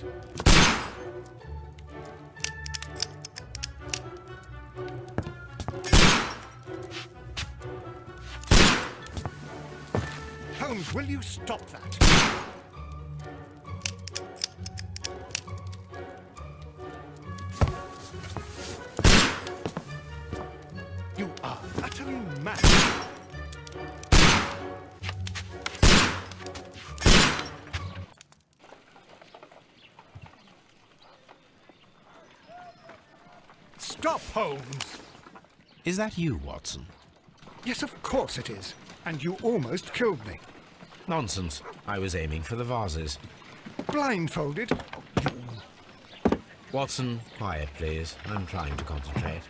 Holmes. Holmes, will you stop that? You are utterly mad. Stop, Holmes! Is that you, Watson? Yes, of course it is. And you almost killed me. Nonsense. I was aiming for the vases. Blindfolded? Watson, quiet, please. I'm trying to concentrate.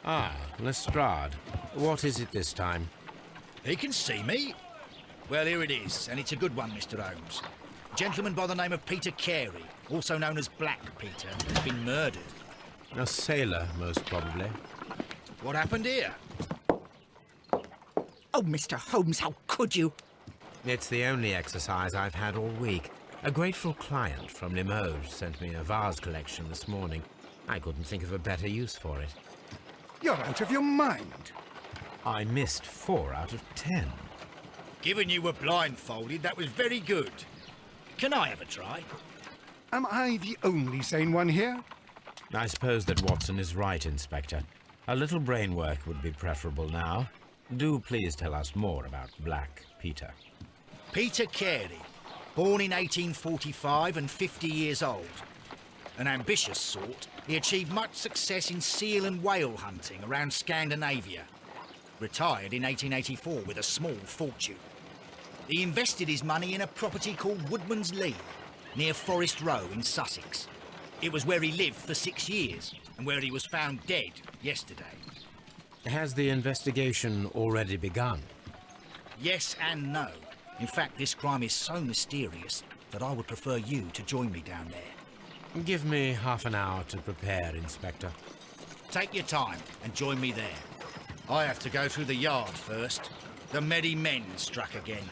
Ah, Lestrade. What is it this time? He can see me. Well, here it is, and it's a good one, Mr. Holmes. A gentleman by the name of Peter Carey, also known as Black Peter, has been murdered. A sailor, most probably. What happened here? Oh, Mr. Holmes, how could you? It's the only exercise I've had all week. A grateful client from Limoges sent me a vase collection this morning. I couldn't think of a better use for it. You're out of your mind. I missed 4 out of 10. Given you were blindfolded, that was very good. Can I have a try? Am I the only sane one here? I suppose that Watson is right, Inspector. A little brain work would be preferable now. Do please tell us more about Black Peter. Peter Carey, born in 1845 and 50 years old. An ambitious sort, he achieved much success in seal and whale hunting around Scandinavia. Retired in 1884 with a small fortune. He invested his money in a property called Woodman's Lee, near Forest Row in Sussex. It was where he lived for 6 years, and where he was found dead yesterday. Has the investigation already begun? Yes and no. In fact, this crime is so mysterious that I would prefer you to join me down there. Give me half an hour to prepare, Inspector. Take your time and join me there. I have to go through the yard first. The Medi men struck again.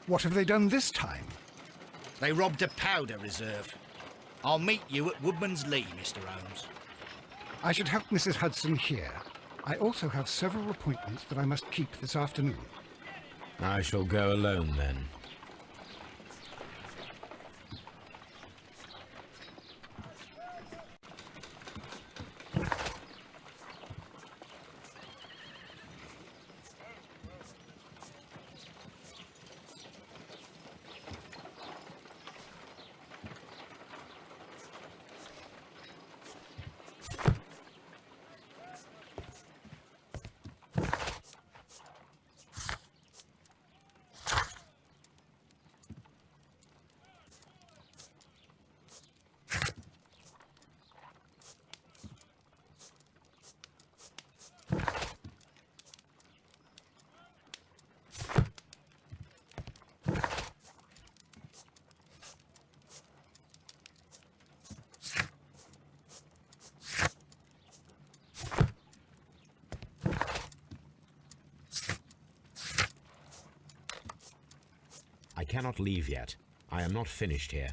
What have they done this time? They robbed a powder reserve. I'll meet you at Woodman's Lee, Mr. Holmes. I should have Mrs. Hudson here. I also have several appointments that I must keep this afternoon. I shall go alone, then. I cannot leave yet. I am not finished here.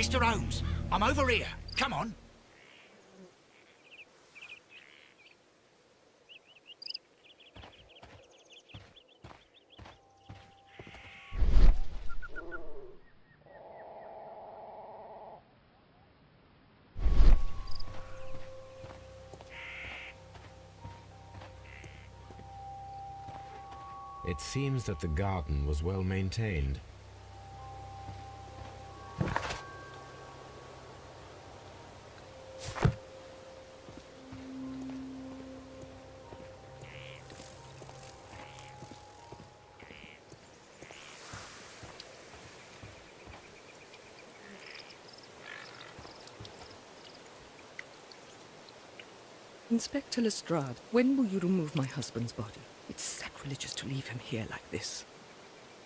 Mr. Holmes, I'm over here. Come on. It seems that the garden was well maintained. Inspector Lestrade, when will you remove my husband's body? It's sacrilegious to leave him here like this.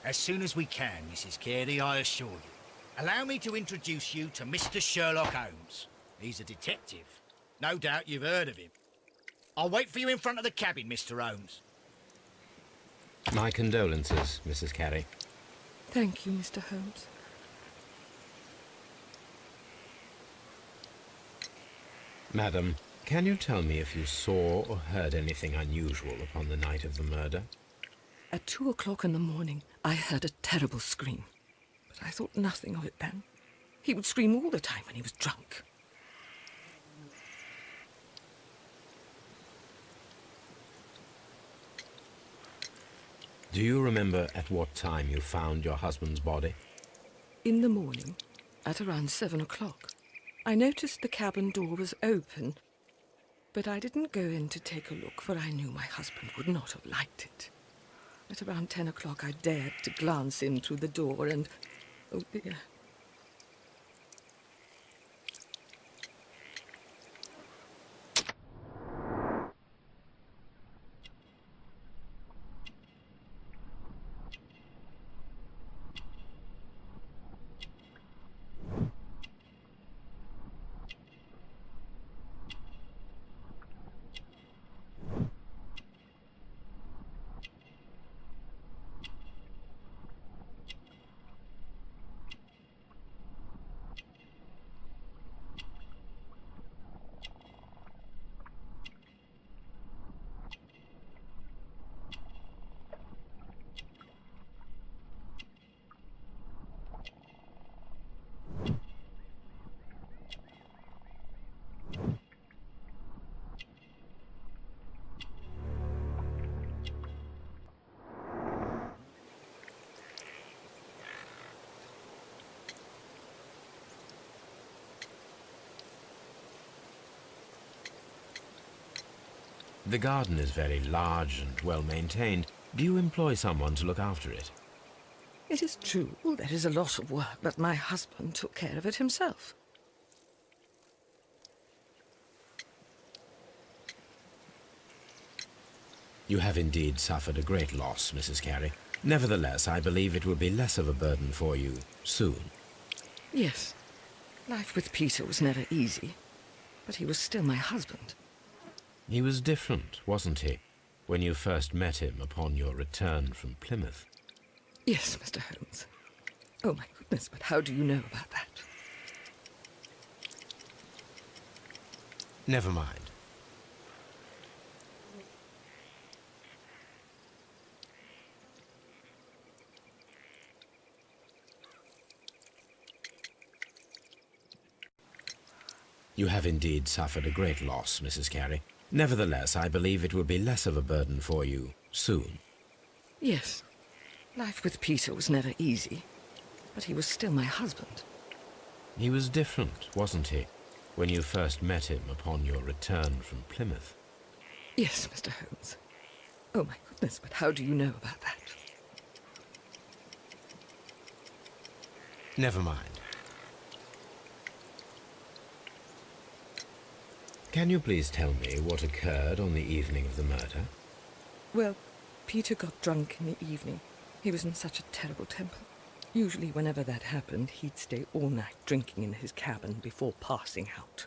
As soon as we can, Mrs. Carey, I assure you. Allow me to introduce you to Mr. Sherlock Holmes. He's a detective. No doubt you've heard of him. I'll wait for you in front of the cabin, Mr. Holmes. My condolences, Mrs. Carey. Thank you, Mr. Holmes. Madam, can you tell me if you saw or heard anything unusual upon the night of the murder? At 2 o'clock in the morning, I heard a terrible scream. But I thought nothing of it then. He would scream all the time when he was drunk. Do you remember at what time you found your husband's body? In the morning, at around 7 o'clock, I noticed the cabin door was open, but I didn't go in to take a look, for I knew my husband would not have liked it. At around 10 o'clock, I dared to glance in through the door and... oh dear. The garden is very large and well maintained. Do you employ someone to look after it? It is true, there is a lot of work, but my husband took care of it himself. You have indeed suffered a great loss, Mrs. Carey. Nevertheless, I believe it will be less of a burden for you soon. Yes, life with Peter was never easy, but he was still my husband. He was different, wasn't he, when you first met him upon your return from Plymouth? Yes, Mr. Holmes. Oh, my goodness, but how do you know about that? Never mind. You have indeed suffered a great loss, Mrs. Carey. Nevertheless, I believe it will be less of a burden for you soon. Yes, life with Peter was never easy, but he was still my husband. He was different, wasn't he, when you first met him upon your return from Plymouth? Yes, Mr. Holmes. Oh, my goodness, but how do you know about that? Never mind. Can you please tell me what occurred on the evening of the murder? Well, Peter got drunk in the evening. He was in such a terrible temper. Usually, whenever that happened, he'd stay all night drinking in his cabin before passing out.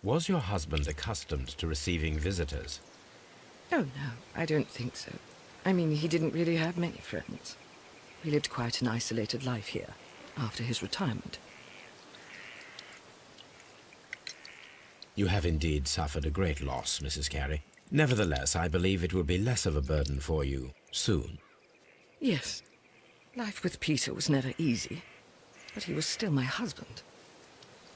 Was your husband accustomed to receiving visitors? Oh, no, I don't think so. I mean, he didn't really have many friends. He lived quite an isolated life here after his retirement. You have indeed suffered a great loss, Mrs. Carey. Nevertheless, I believe it will be less of a burden for you soon. Yes, life with Peter was never easy, but he was still my husband.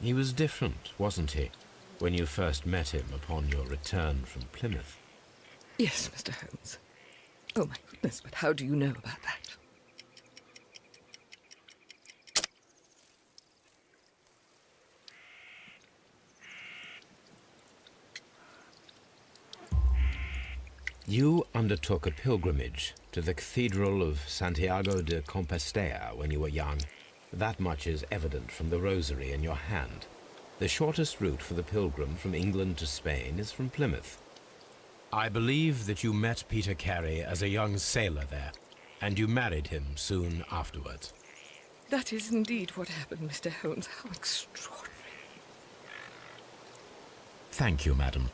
He was different, wasn't he, when you first met him upon your return from Plymouth? Yes, Mr. Holmes. Oh, my goodness, but how do you know about that? You undertook a pilgrimage to the Cathedral of Santiago de Compostela when you were young. That much is evident from the rosary in your hand. The shortest route for the pilgrim from England to Spain is from Plymouth. I believe that you met Peter Carey as a young sailor there, and you married him soon afterwards. That is indeed what happened, Mr. Holmes. How extraordinary. Thank you, madam.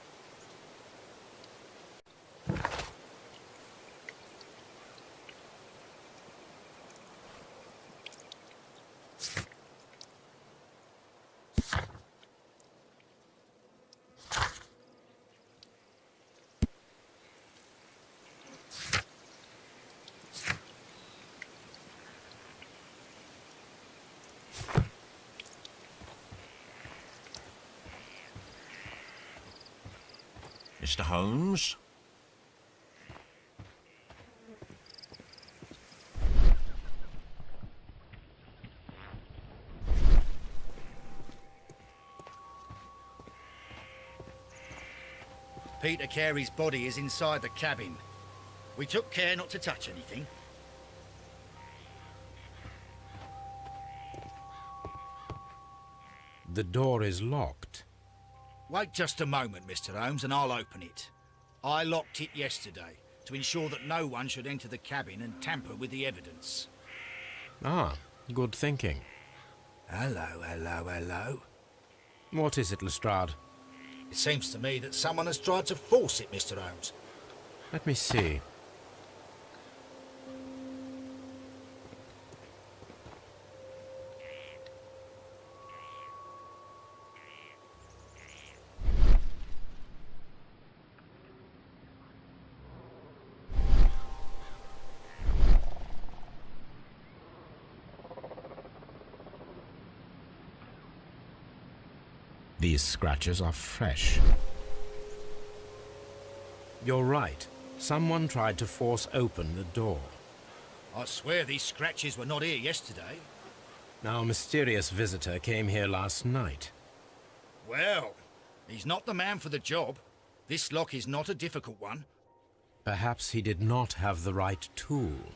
Mr. Holmes? Peter Carey's body is inside the cabin. We took care not to touch anything. The door is locked. Wait just a moment, Mr. Holmes, and I'll open it. I locked it yesterday to ensure that no one should enter the cabin and tamper with the evidence. Ah, good thinking. Hello, hello, hello. What is it, Lestrade? It seems to me that someone has tried to force it, Mr. Holmes. Let me see. These scratches are fresh. You're right. Someone tried to force open the door. I swear these scratches were not here yesterday. Now, a mysterious visitor came here last night. Well, he's not the man for the job. This lock is not a difficult one. Perhaps he did not have the right tool.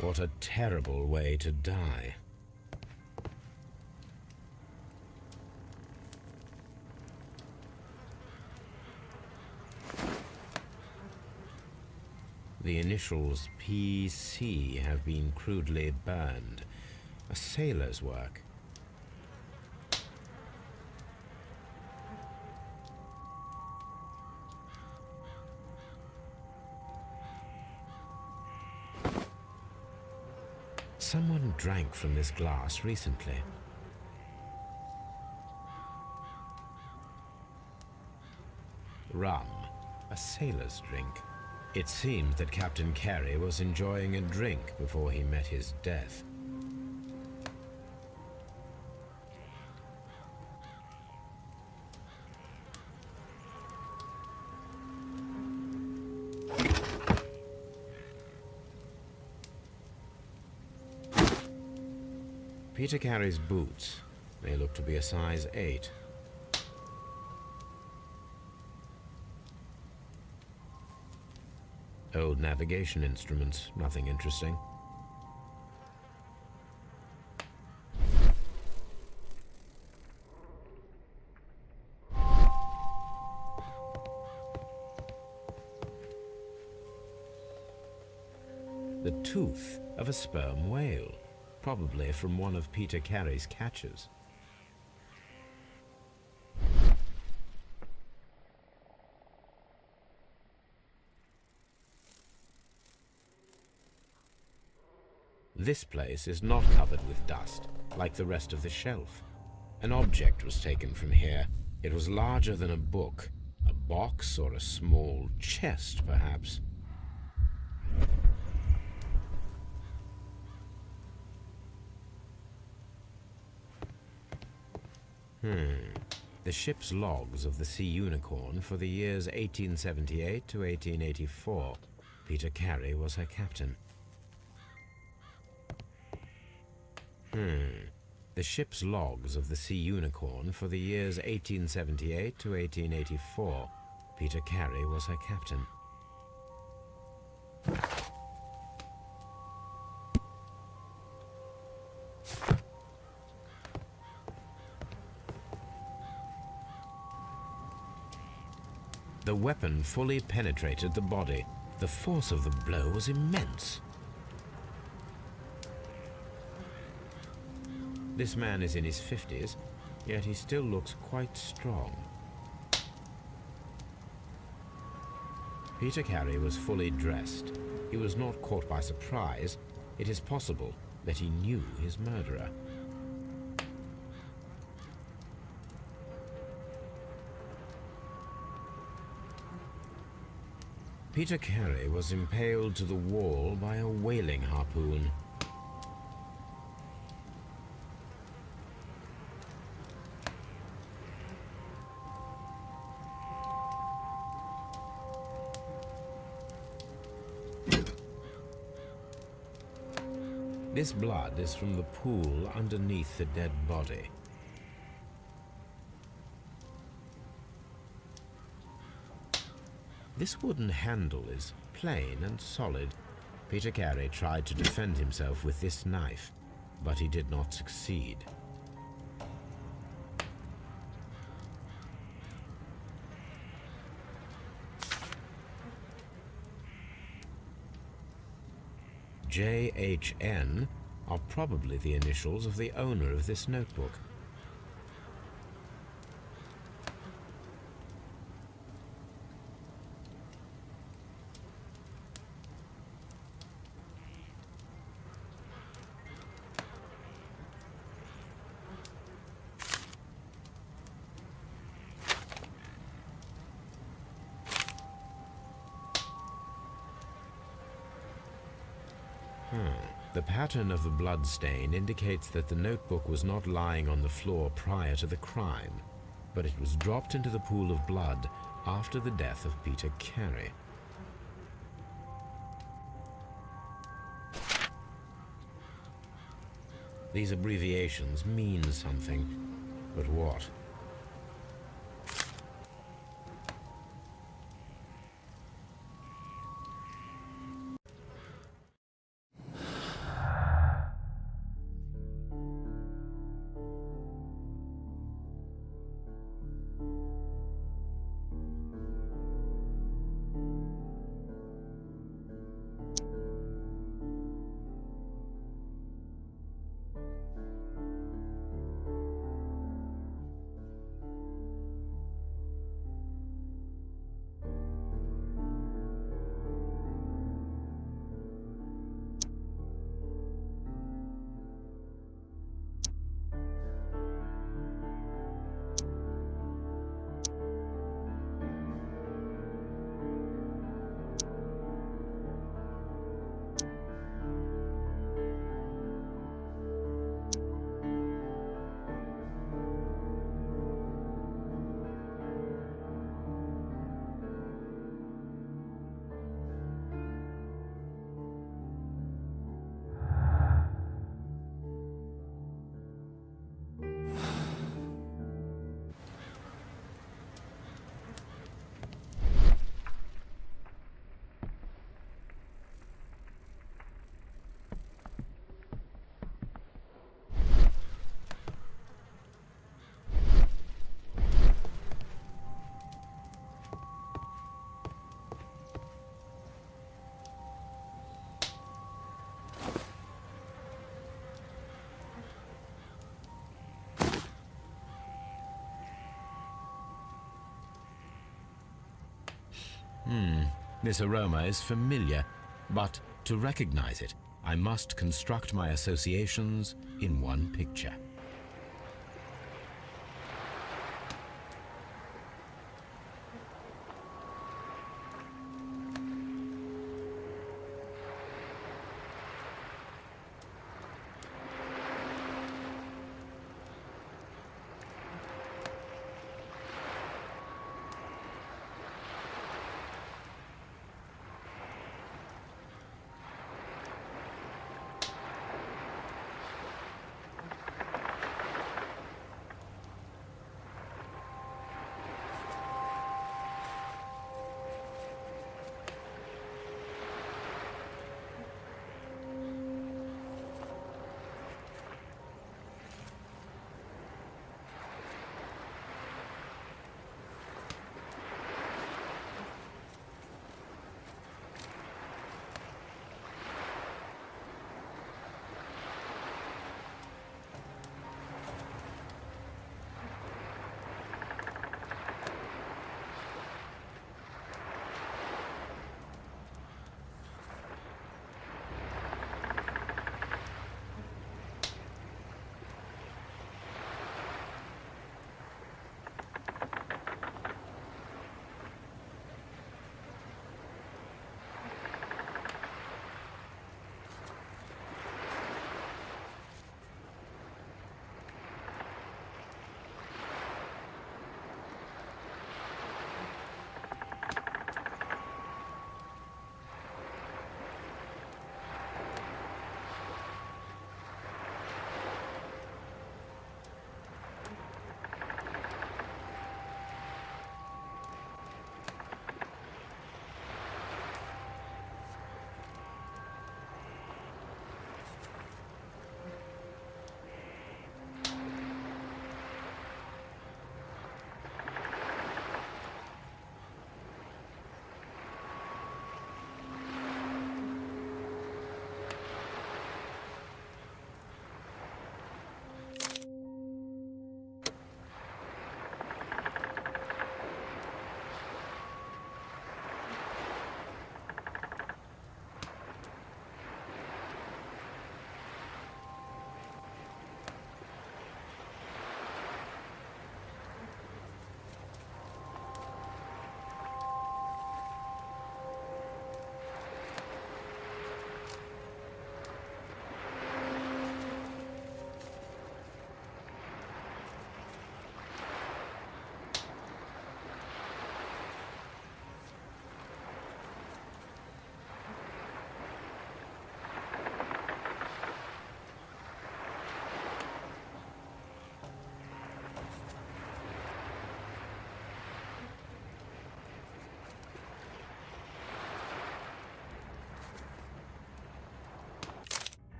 What a terrible way to die. The initials PC have been crudely burned. A sailor's work. Someone drank from this glass recently. Rum, a sailor's drink. It seemed that Captain Carey was enjoying a drink before he met his death. Peter Carey's boots. They look to be a size 8. Old navigation instruments, nothing interesting. The tooth of a sperm whale. probably from one of Peter Carey's catches. This place is not covered with dust, like the rest of the shelf. An object was taken from here. It was larger than a book, a box or a small chest, perhaps. The ship's logs of the Sea Unicorn for the years 1878 to 1884. Peter Carey was her captain. The ship's logs of the Sea Unicorn for the years 1878 to 1884. Peter Carey was her captain. The weapon fully penetrated the body. The force of the blow was immense. This man is in his 50s, yet he still looks quite strong. Peter Carey was fully dressed. He was not caught by surprise. It is possible that he knew his murderer. Peter Carey was impaled to the wall by a whaling harpoon. This blood is from the pool underneath the dead body. This wooden handle is plain and solid. Peter Carey tried to defend himself with this knife, but he did not succeed. JHN are probably the initials of the owner of this notebook. The pattern of the blood stain indicates that the notebook was not lying on the floor prior to the crime, but it was dropped into the pool of blood after the death of Peter Carey. These abbreviations mean something, but what? This aroma is familiar, but to recognize it, I must construct my associations in one picture.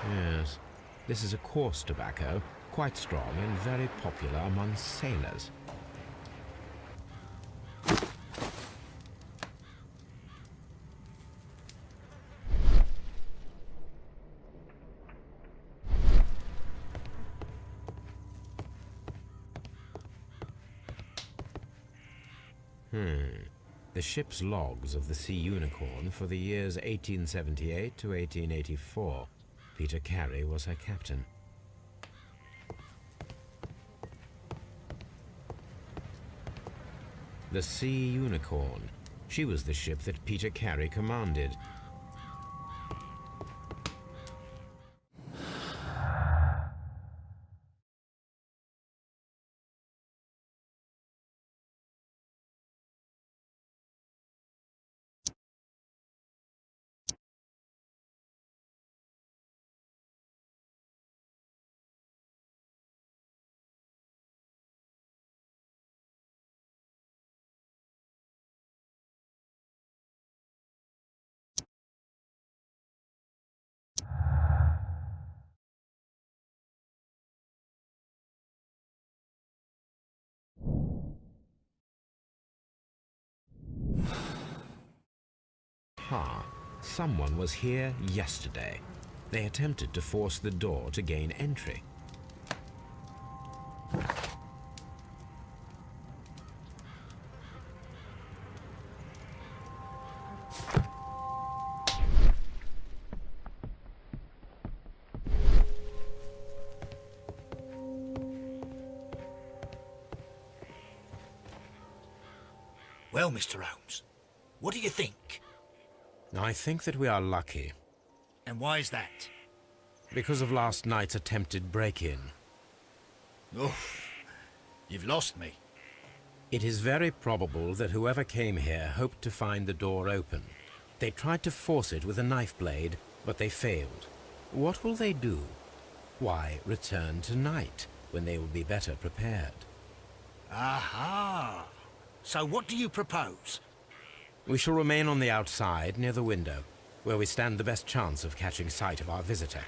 Yes. This is a coarse tobacco, quite strong and very popular among sailors. The ship's logs of the Sea Unicorn for the years 1878 to 1884. Peter Carey was her captain. The Sea Unicorn. She was the ship that Peter Carey commanded. Someone was here yesterday. They attempted to force the door to gain entry. Well, Mr. Holmes, what do you think? I think that we are lucky, And why is that? because of last night's attempted break-in. Oh, you've lost me. It is very probable that whoever came here hoped to find the door open. They tried to force it with a knife blade, but they failed. What will they do? Why, return tonight, when they will be better prepared. Aha! So what do you propose? We shall remain on the outside, near the window, where we stand the best chance of catching sight of our visitor.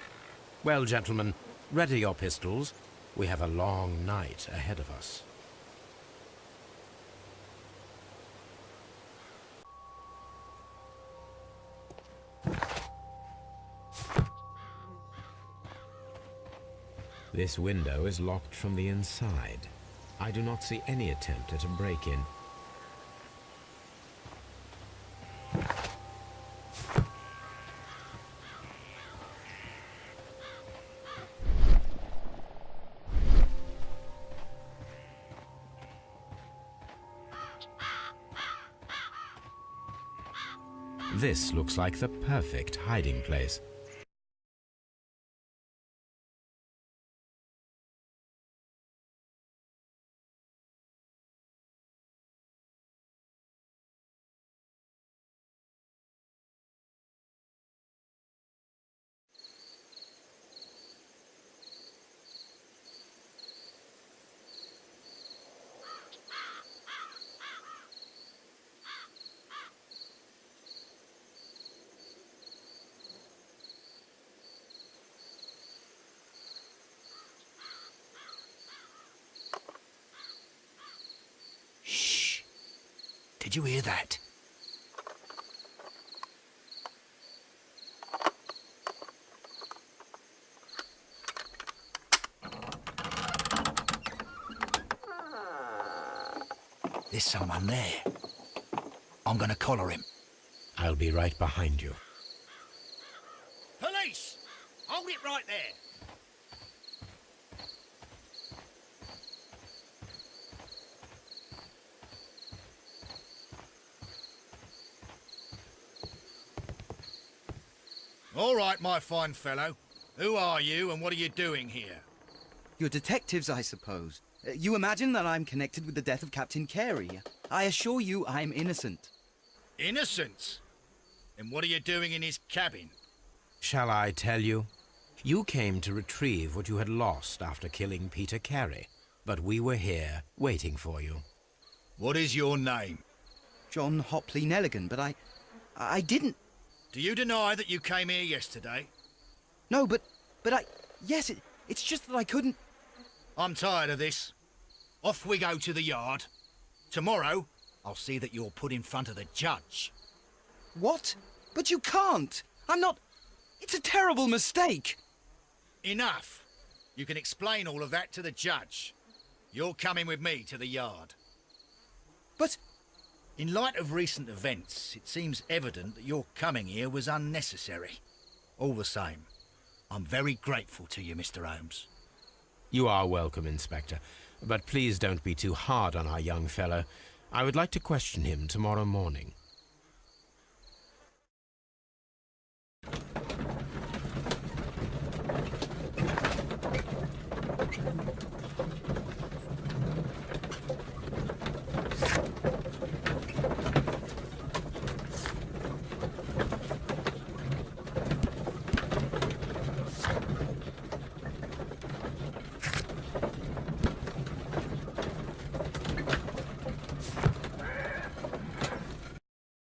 Well, gentlemen, ready your pistols. We have a long night ahead of us. This window is locked from the inside. I do not see any attempt at a break-in. This looks like the perfect hiding place. Shh! Did you hear that? There's someone there. I'm gonna collar him. I'll be right behind you. Police! Hold it right there! All right, my fine fellow. Who are you and what are you doing here? You're detectives, I suppose. You imagine that I'm connected with the death of Captain Carey. I assure you I'm innocent. Innocence? And what are you doing in his cabin? Shall I tell you? You came to retrieve what you had lost after killing Peter Carey, but we were here waiting for you. What is your name? John Hopley Nelligan, but I didn't... Do you deny that you came here yesterday? No, but But yes, it's just that I couldn't... I'm tired of this. Off we go to the yard. Tomorrow, I'll see that you're put in front of the judge. What? But you can't! I'm not... It's a terrible mistake! Enough! You can explain all of that to the judge. You're coming with me to the yard. But... In light of recent events, it seems evident that your coming here was unnecessary. All the same, I'm very grateful to you, Mr. Holmes. You are welcome, Inspector. But please don't be too hard on our young fellow. I would like to question him tomorrow morning.